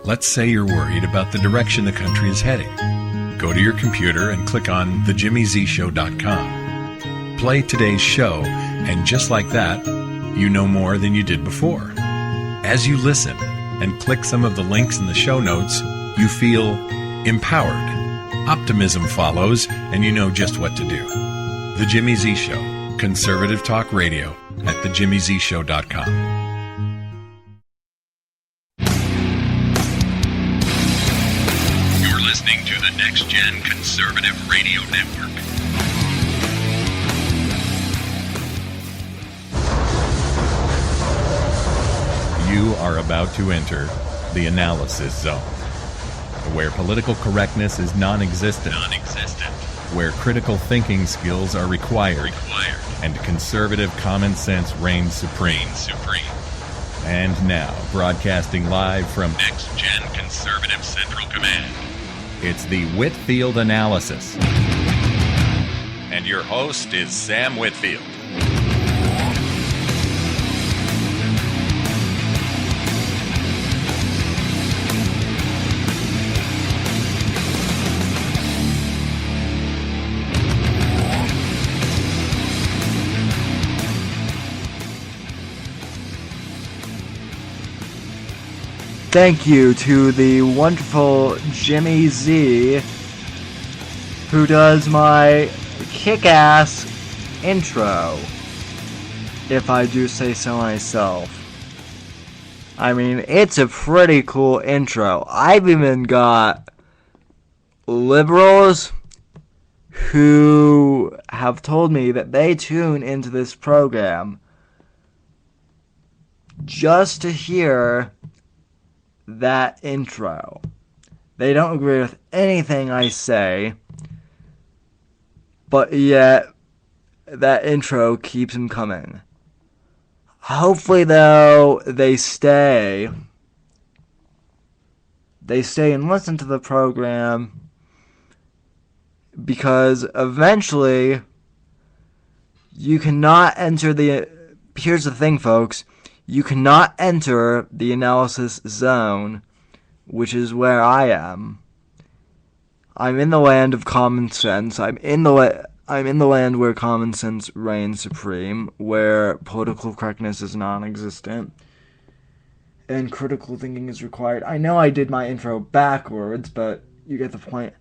Let's say you're worried about the direction the country is heading. Go to your computer and click on thejimmyzshow.com. Play today's show, and just like that, you know more than you did before. As you listen and click some of the links in the show notes, you feel empowered. Optimism follows, and you know just what to do. The Jimmy Z Show, conservative talk radio at thejimmyzshow.com. Listening to the Next Gen Conservative Radio Network. You are about to enter the analysis zone, where political correctness is non-existent, where critical thinking skills are required, and conservative common sense reigns supreme. And now, broadcasting live from Next Gen Conservative Central Command, it's the Whitfield Analysis. And your host is Sam Whitfield. Thank you to the wonderful Jimmy Z, who does my kick-ass intro, if I do say so myself. I mean, it's a pretty cool intro. I've even got liberals who have told me that they tune into this program just to hear that intro. They don't agree with anything I say, but yet that intro keeps them coming. Hopefully, though, they stay and listen to the program, because eventually you cannot enter the... Here's the thing, folks. You cannot enter the analysis zone, which is where I am. I'm in the land of common sense. I'm in the land where common sense reigns supreme, where political correctness is non-existent, and critical thinking is required. I know I did my intro backwards, but you get the point.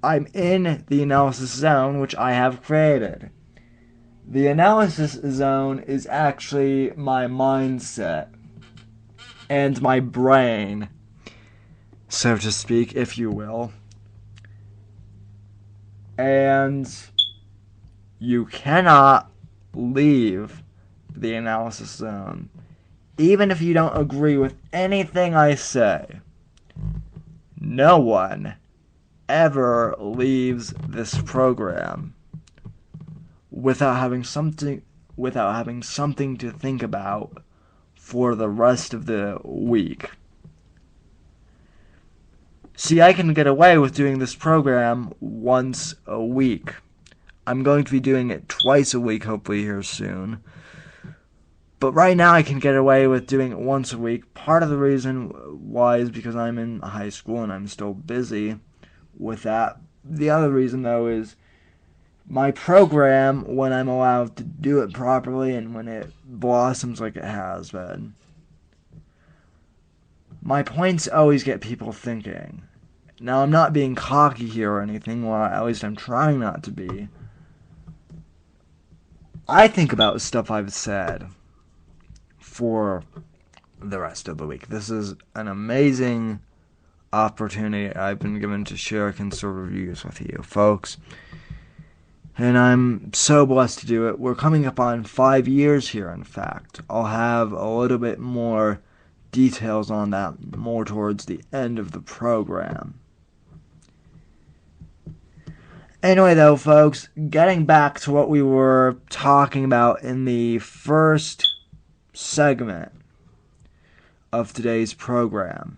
I'm in the analysis zone, which I have created. The analysis zone is actually my mindset and my brain, so to speak, if you will. And you cannot leave the analysis zone, even if you don't agree with anything I say. No one ever leaves this program without having something to think about for the rest of the week. See, I can get away with doing this program once a week. I'm going to be doing it twice a week, hopefully here soon. But right now I can get away with doing it once a week. Part of the reason why is because I'm in high school and I'm still busy with that. The other reason, though, is my program, when I'm allowed to do it properly and when it blossoms like it has been, my points always get people thinking. Now, I'm not being cocky here or anything, well, at least I'm trying not to be. I think about stuff I've said for the rest of the week. This is an amazing opportunity I've been given to share conservative views with you, folks. And I'm so blessed to do it. We're coming up on 5 years here, in fact. I'll have a little bit more details on that more towards the end of the program. Anyway, though, folks, getting back to what we were talking about in the first segment of today's program.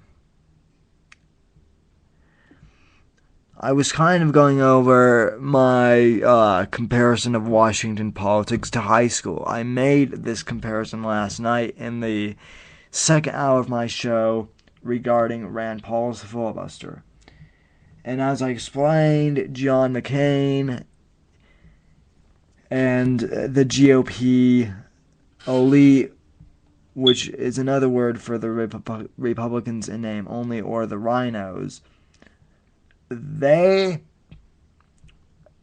I was kind of going over my comparison of Washington politics to high school. I made this comparison last night in the second hour of my show regarding Rand Paul's filibuster. And as I explained, John McCain and the GOP elite, which is another word for the Republicans in name only, or the rhinos, they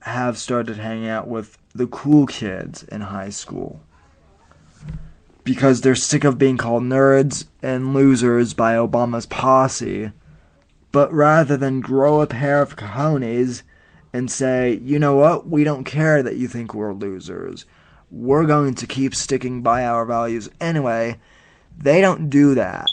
have started hanging out with the cool kids in high school because they're sick of being called nerds and losers by Obama's posse. But rather than grow a pair of cojones and say, you know what, we don't care that you think we're losers, we're going to keep sticking by our values anyway, they don't do that.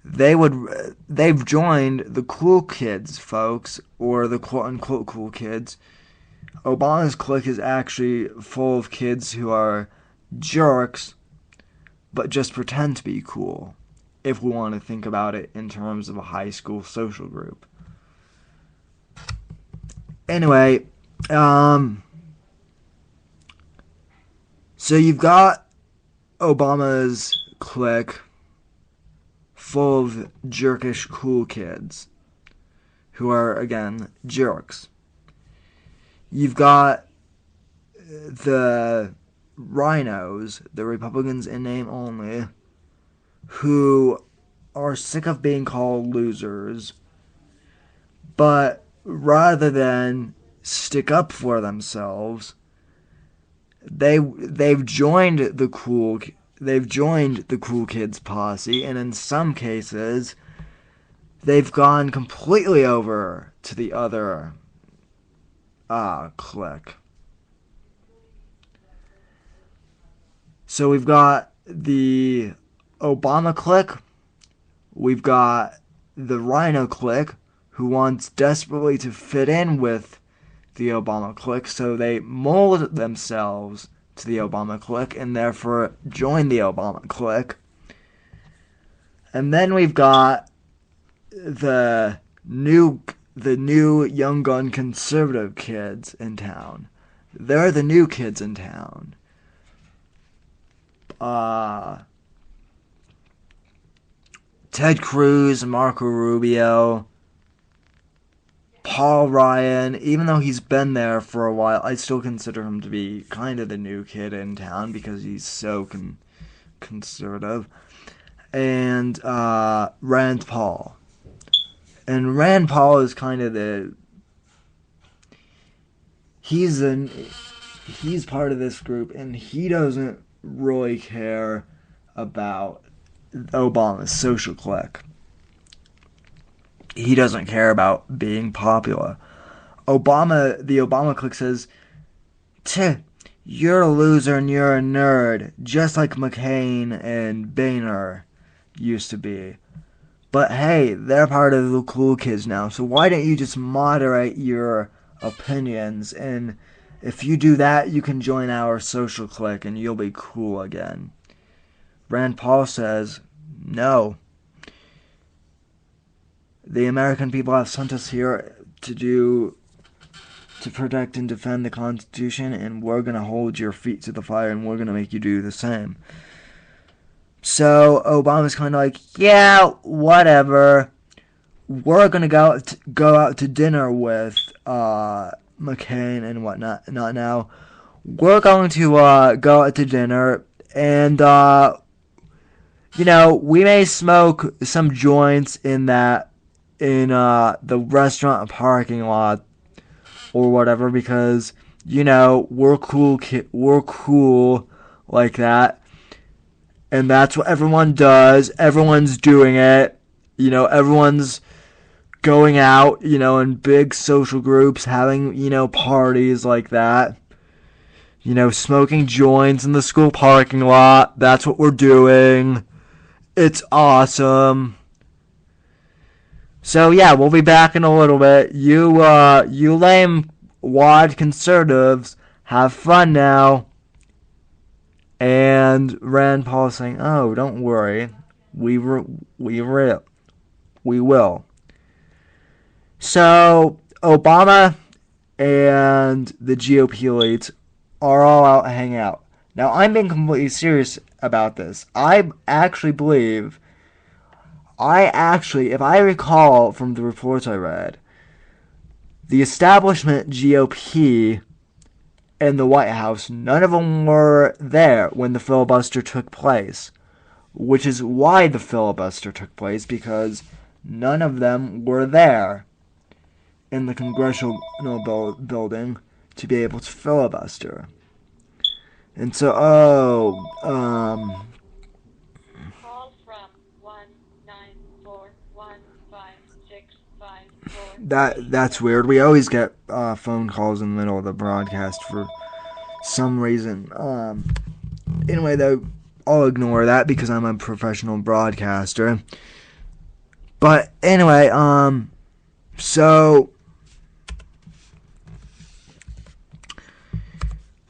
They've joined the cool kids, folks, or the quote-unquote cool kids. Obama's clique is actually full of kids who are jerks, but just pretend to be cool, if we want to think about it in terms of a high school social group. Anyway, so you've got Obama's clique full of jerkish cool kids who are, again, jerks. You've got the rhinos, the Republicans in name only, who are sick of being called losers, but rather than stick up for themselves, they've joined the cool kids posse, and in some cases they've gone completely over to the other clique. So we've got the Obama clique, we've got the Rhino clique, who wants desperately to fit in with the Obama clique, so they mold themselves to the Obama clique and therefore join the Obama clique. And then we've got the new young gun conservative kids in town. They're the new kids in town. Ted Cruz, Marco Rubio, Paul Ryan, even though he's been there for a while, I still consider him to be kind of the new kid in town because he's so conservative. And Rand Paul. And Rand Paul is kind of he's part of this group, and he doesn't really care about Obama's social clique. He doesn't care about being popular. The Obama clique says, you're a loser and you're a nerd, just like McCain and Boehner used to be. But hey, they're part of the cool kids now, so why don't you just moderate your opinions, and if you do that, you can join our social clique and you'll be cool again. Rand Paul says, no. The American people have sent us here to protect and defend the Constitution, and we're going to hold your feet to the fire, and we're going to make you do the same. So Obama's kind of like, yeah, whatever. We're going to go out to dinner with McCain and whatnot. Not now. We're going to go out to dinner, and we may smoke some joints in the restaurant parking lot or whatever, because we're cool like that, and that's what everyone does. Everyone's doing it. Everyone's going out, in big social groups, having parties like that. Smoking joints in the school parking lot. That's what we're doing. It's awesome. So yeah, we'll be back in a little bit. You lame wad conservatives, have fun now. And Rand Paul saying, "Oh, don't worry, we will." So Obama and the GOP elites are all out hanging out. Now, I'm being completely serious about this. I actually believe, if I recall from the reports I read, the establishment GOP in the White House, none of them were there when the filibuster took place. Which is why the filibuster took place, because none of them were there in the congressional building to be able to filibuster. And so, Call from 194156554. that's weird. We always get phone calls in the middle of the broadcast for some reason. Anyway, though, I'll ignore that because I'm a professional broadcaster. But anyway, so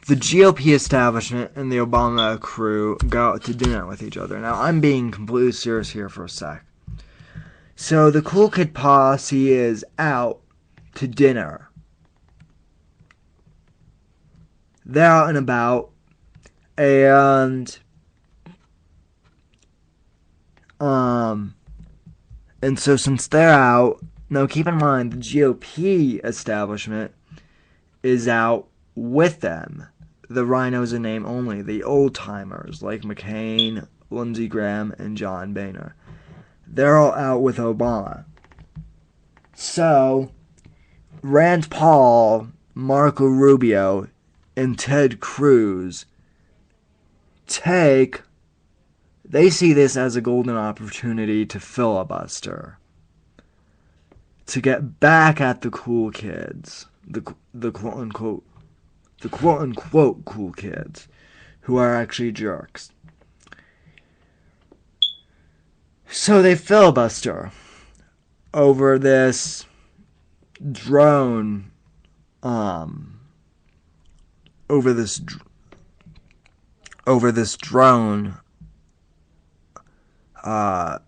the GOP establishment and the Obama crew go out to dinner with each other. Now, I'm being completely serious here for a sec. So the Cool Kid Posse is out to dinner. They're out and about, and so since they're out, now keep in mind the GOP establishment is out with them. The rhinos in name only, the old timers like McCain, Lindsey Graham, and John Boehner. They're all out with Obama. So Rand Paul, Marco Rubio, and Ted Cruz they see this as a golden opportunity to filibuster, to get back at the cool kids, the quote unquote cool kids, who are actually jerks. So they filibuster over this drone, over this drone. I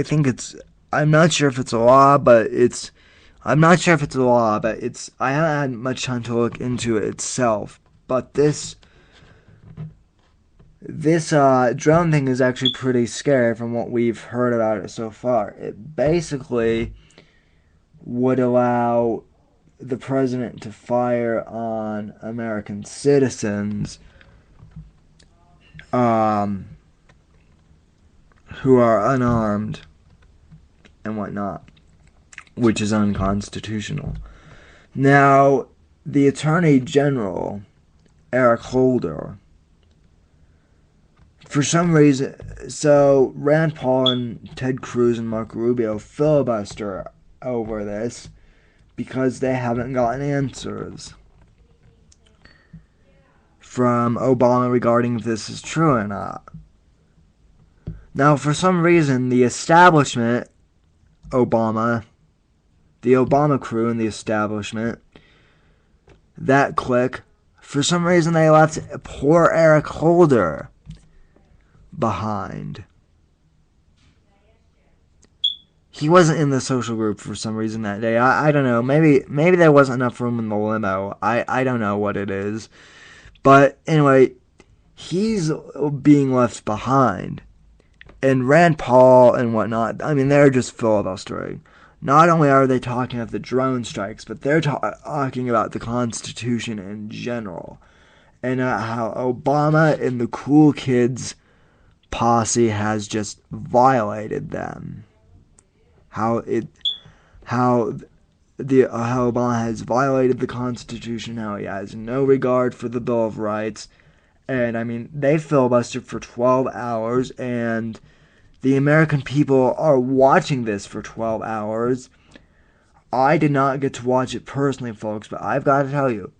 think it's. I'm not sure if it's a law, but it's. I'm not sure if it's a law, but it's. I haven't had much time to look into it itself, but this drone thing is actually pretty scary from what we've heard about it so far. It basically would allow the president to fire on American citizens who are unarmed and whatnot, which is unconstitutional. Now, the Attorney General, Eric Holder, for some reason, so Rand Paul and Ted Cruz and Marco Rubio filibuster over this because they haven't gotten answers from Obama regarding if this is true or not. Now, for some reason, the establishment, the Obama crew and the establishment, that clique, for some reason they left poor Eric Holder behind. He wasn't in the social group for some reason that day. I don't know. Maybe there wasn't enough room in the limo. I don't know what it is. But anyway, he's being left behind. And Rand Paul and whatnot, I mean, they're just filibustering. Not only are they talking about the drone strikes, but they're talking about the Constitution in general. And how Obama and the cool kids posse has just violated them. How Obama has violated the Constitution, how he has no regard for the Bill of Rights. And, I mean, they filibustered for 12 hours, and the American people are watching this for 12 hours. I did not get to watch it personally, folks, but I've got to tell you,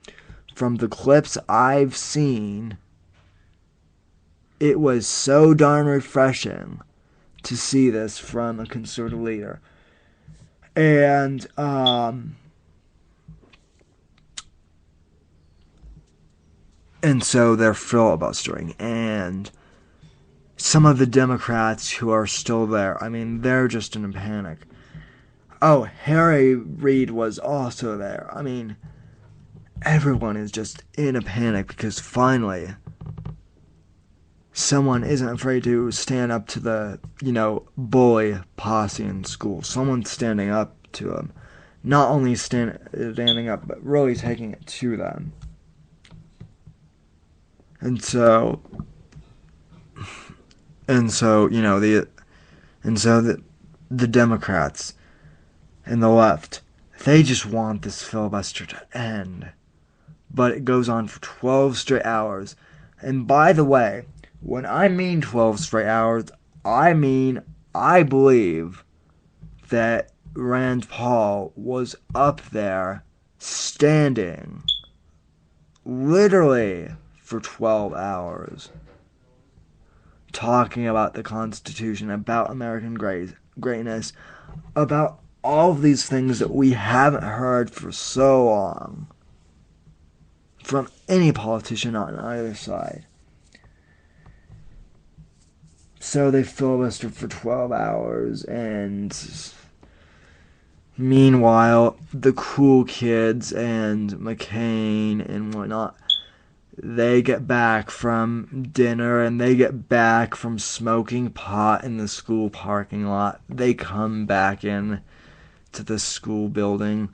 from the clips I've seen, it was so darn refreshing to see this from a conservative leader. And so they're filibustering, and some of the Democrats who are still there, I mean, they're just in a panic. Oh, Harry Reid was also there. I mean, everyone is just in a panic because finally someone isn't afraid to stand up to the, bully posse in school. Someone's standing up to them. Not only standing up, but really taking it to them. And so the Democrats and the left, they just want this filibuster to end. But it goes on for 12 straight hours. And by the way, when I mean 12 straight hours, I mean I believe that Rand Paul was up there standing literally for 12 hours talking about the Constitution, about American greatness, about all of these things that we haven't heard for so long from any politician on either side. So they filibustered for 12 hours, and meanwhile, the cool kids and McCain and whatnot, they get back from dinner and they get back from smoking pot in the school parking lot. They come back in to the school building.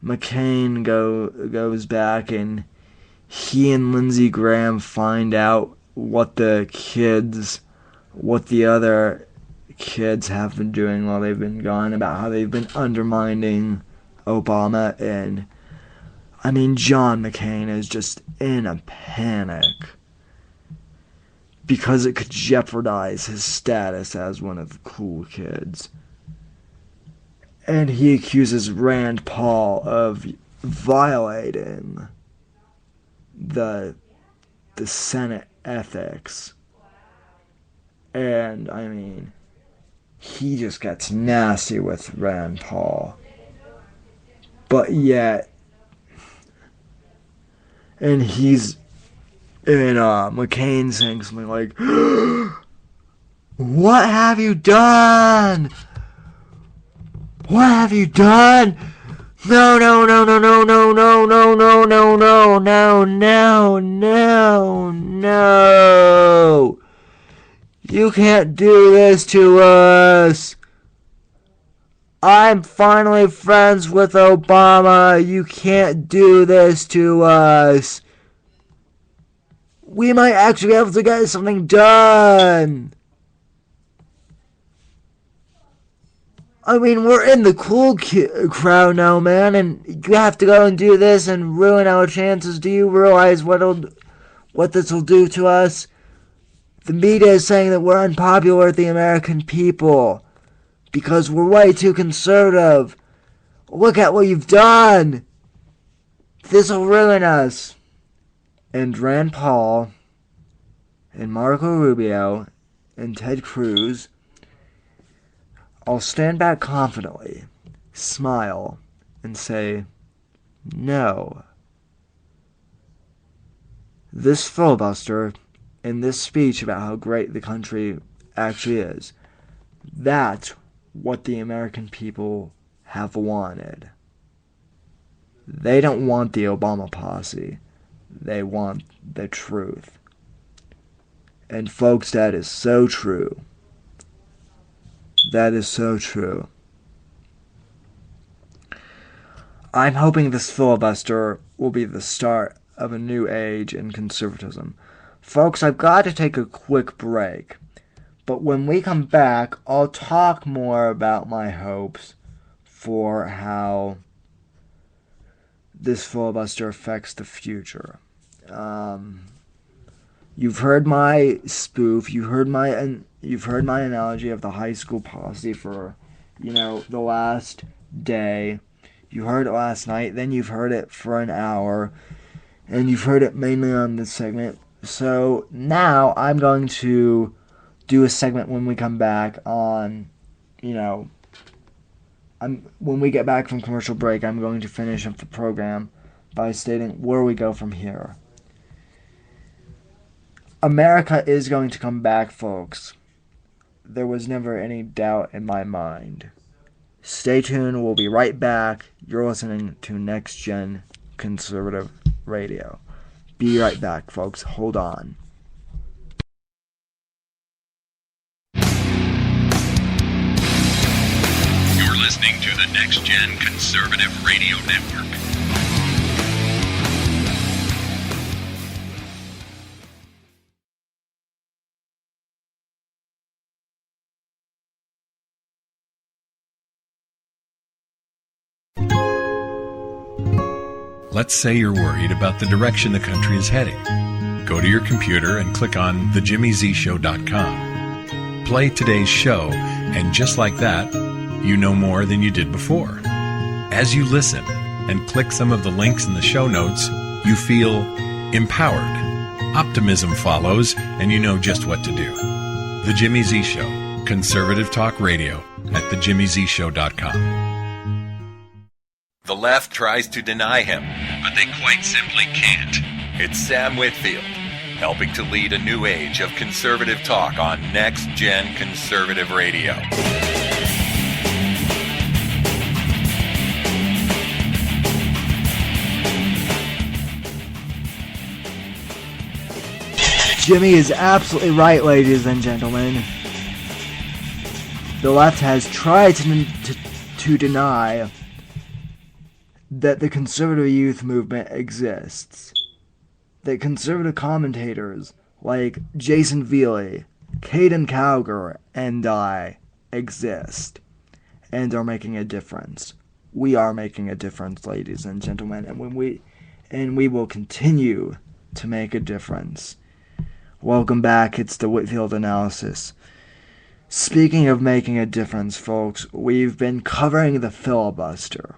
McCain goes back, and he and Lindsey Graham find out what the other kids have been doing while they've been gone, about how they've been undermining Obama. And I mean, John McCain is just in a panic because it could jeopardize his status as one of the cool kids. And he accuses Rand Paul of violating the Senate ethics. And I mean, he just gets nasty with Rand Paul. But yet, and McCain saying something like, "What have you done? What have you done? No, no, no, no, no, no, no, no, no, no, no, no, no, no, no. You can't do this to us. I'm finally friends with Obama. You can't do this to us. We might actually be able to get something done." I mean, we're in the cool crowd now, man, and you have to go and do this and ruin our chances. Do you realize what this will do to us? The media is saying that we're unpopular with the American people because we're way too conservative. Look at what you've done. This will ruin us. And Rand Paul and Marco Rubio and Ted Cruz all stand back confidently, smile, and say, "No. This filibuster and this speech about how great the country actually is, that's what the American people have wanted. They don't want the Obama posse. They want the truth." And folks, that is so true. That is so true. I'm hoping this filibuster will be the start of a new age in conservatism. Folks, I've got to take a quick break. But when we come back, I'll talk more about my hopes for how this filibuster affects the future. You've heard my spoof. You've heard my analogy of the high school posse for, the last day. You heard it last night. Then you've heard it for an hour, and you've heard it mainly on this segment. So now I'm going to do a segment when we come back on, when we get back from commercial break, I'm going to finish up the program by stating where we go from here. America is going to come back, folks. There was never any doubt in my mind. Stay tuned. We'll be right back. You're listening to Next Gen conservative radio. Be right back, folks. Hold on. You're listening to the Next Gen Conservative Radio Network. Let's say you're worried about the direction the country is heading. Go to your computer and click on thejimmyzshow.com. Play today's show, and just like that, you know more than you did before. As you listen and click some of the links in the show notes, you feel empowered. Optimism follows, and you know just what to do. The Jimmy Z Show, conservative talk radio at thejimmyzshow.com. The left tries to deny him, but they quite simply can't. It's Sam Whitfield, helping to lead a new age of conservative talk on Next Gen Conservative Radio. Jimmy is absolutely right, ladies and gentlemen. The left has tried to deny that the conservative youth movement exists. That conservative commentators like Jason Veely, Caden Cowger, and I exist and are making a difference. We are making a difference, ladies and gentlemen, and we will continue to make a difference. Welcome back, it's the Whitfield Analysis. Speaking of making a difference, folks, we've been covering the filibuster.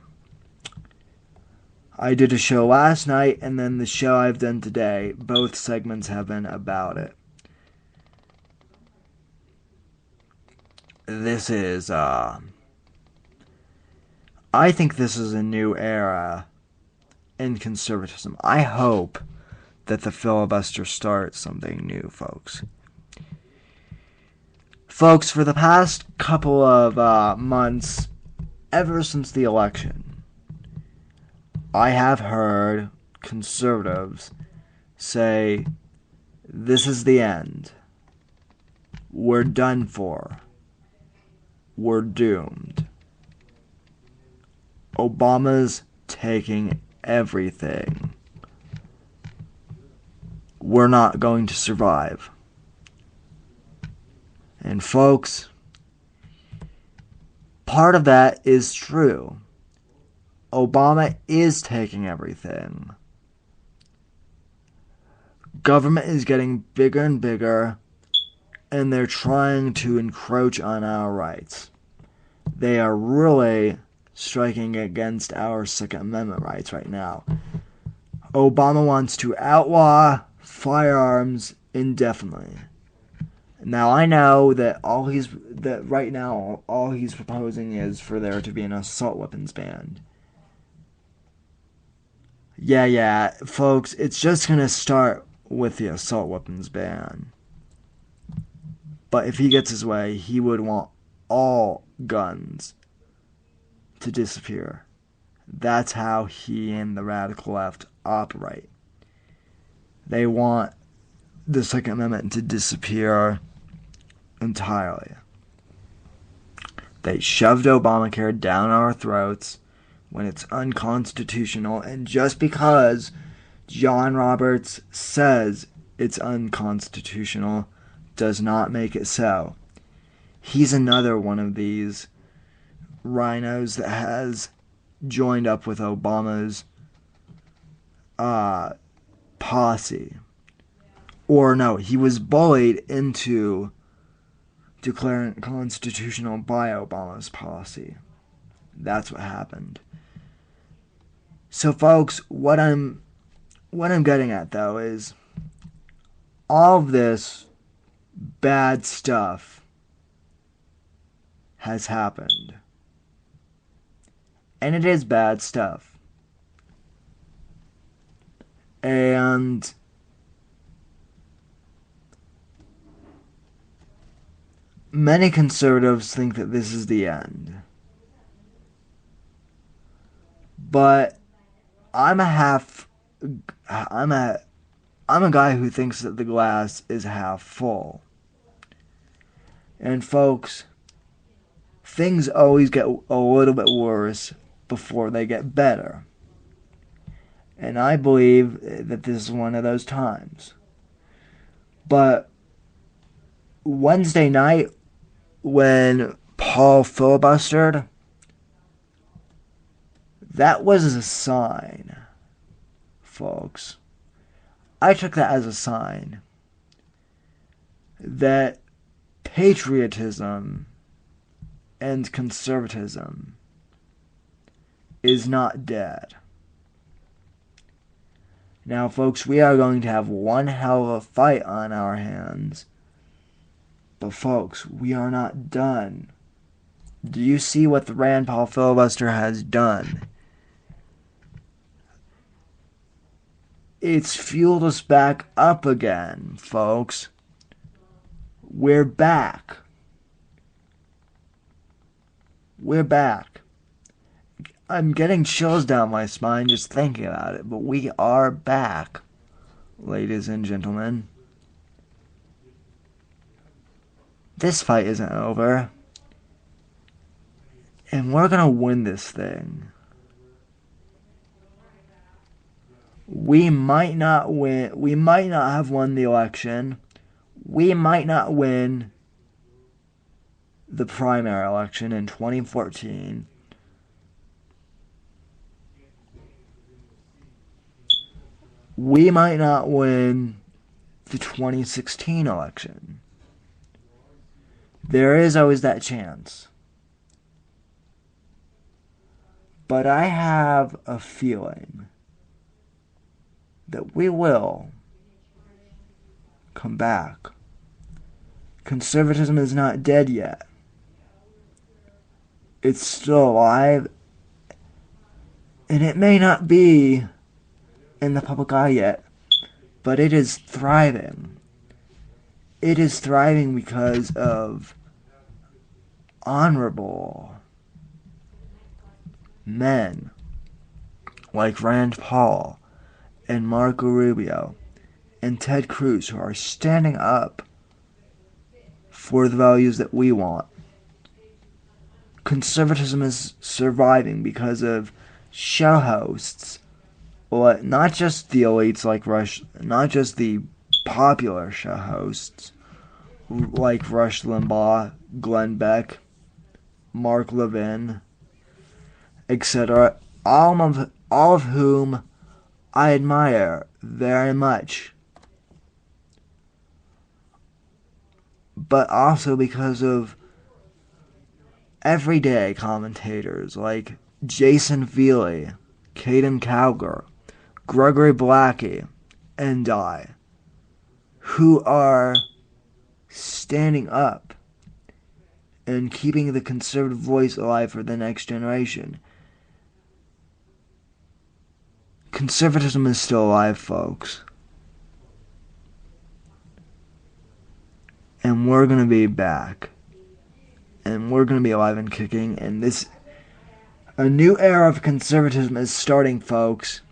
I did a show last night, and then the show I've done today, both segments have been about it. This is, I think this is a new era in conservatism. I hope that the filibuster starts something new, folks. Folks, for the past couple of months, ever since the election, I have heard conservatives say, this is the end. We're done for. We're doomed. Obama's taking everything. We're not going to survive. And folks, part of that is true. Obama is taking everything. Government is getting bigger and bigger, and they're trying to encroach on our rights. They are really striking against our Second Amendment rights right now. Obama wants to outlaw firearms indefinitely. Now I know that right now all he's proposing is for there to be an assault weapons ban. Yeah, folks, it's just gonna start with the assault weapons ban. But if he gets his way, he would want all guns to disappear. That's how he and the radical left operate. They want the Second Amendment to disappear entirely. They shoved Obamacare down our throats when it's unconstitutional, and just because John Roberts says it's unconstitutional does not make it so. He's another one of these rhinos that has joined up with Obama's posse. Or no, he was bullied into declaring it constitutional by Obama's posse. That's what happened. So folks, what I'm getting at though is all of this bad stuff has happened. And it is bad stuff. And many conservatives think that this is the end. But I'm a guy who thinks that the glass is half full. And folks, things always get a little bit worse before they get better. And I believe that this is one of those times. But Wednesday night, when Paul filibustered, that was a sign, folks. I took that as a sign that patriotism and conservatism is not dead. Now, folks, we are going to have one hell of a fight on our hands. But, folks, we are not done. Do you see what the Rand Paul filibuster has done? It's fueled us back up again, folks. We're back. We're back. I'm getting chills down my spine just thinking about it, but we are back, ladies and gentlemen. This fight isn't over. And we're gonna win this thing. We might not win. We might not have won the election. We might not win the primary election in 2014. We might not win the 2016 election. There is always that chance. But I have a feeling that we will come back. Conservatism is not dead yet. It's still alive. And it may not be in the public eye yet, but it is thriving. It is thriving because of honorable men like Rand Paul and Marco Rubio and Ted Cruz, who are standing up for the values that we want. Conservatism is surviving because of show hosts, not just the elites like Rush, not just the popular show hosts like Rush Limbaugh, Glenn Beck, Mark Levin, etc. All of whom I admire very much. But also because of everyday commentators like Jason Feely, Caden Cowger, Gregory Blackie, and I, who are standing up and keeping the conservative voice alive for the next generation. Conservatism is still alive, folks. And we're going to be back. And we're going to be alive and kicking. And a new era of conservatism is starting, folks.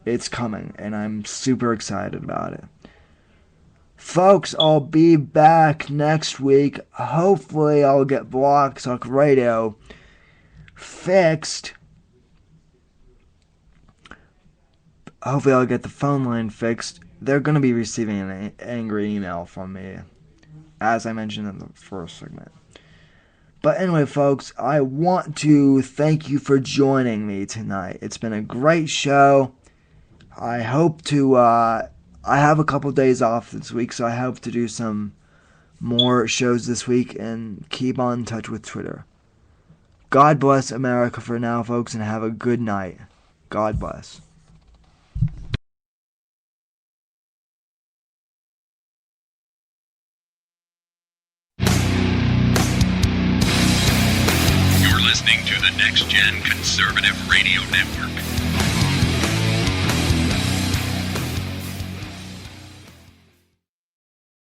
It's coming. And I'm super excited about it. Folks, I'll be back next week. Hopefully I'll get Block Talk Radio fixed. Hopefully I'll get the phone line fixed. They're going to be receiving an angry email from me, as I mentioned in the first segment. But anyway, folks, I want to thank you for joining me tonight. It's been a great show. I hope to, I have a couple days off this week, so I hope to do some more shows this week and keep on in touch with Twitter. God bless America for now, folks, and have a good night. God bless. You're listening to the Next Gen Conservative Radio Network.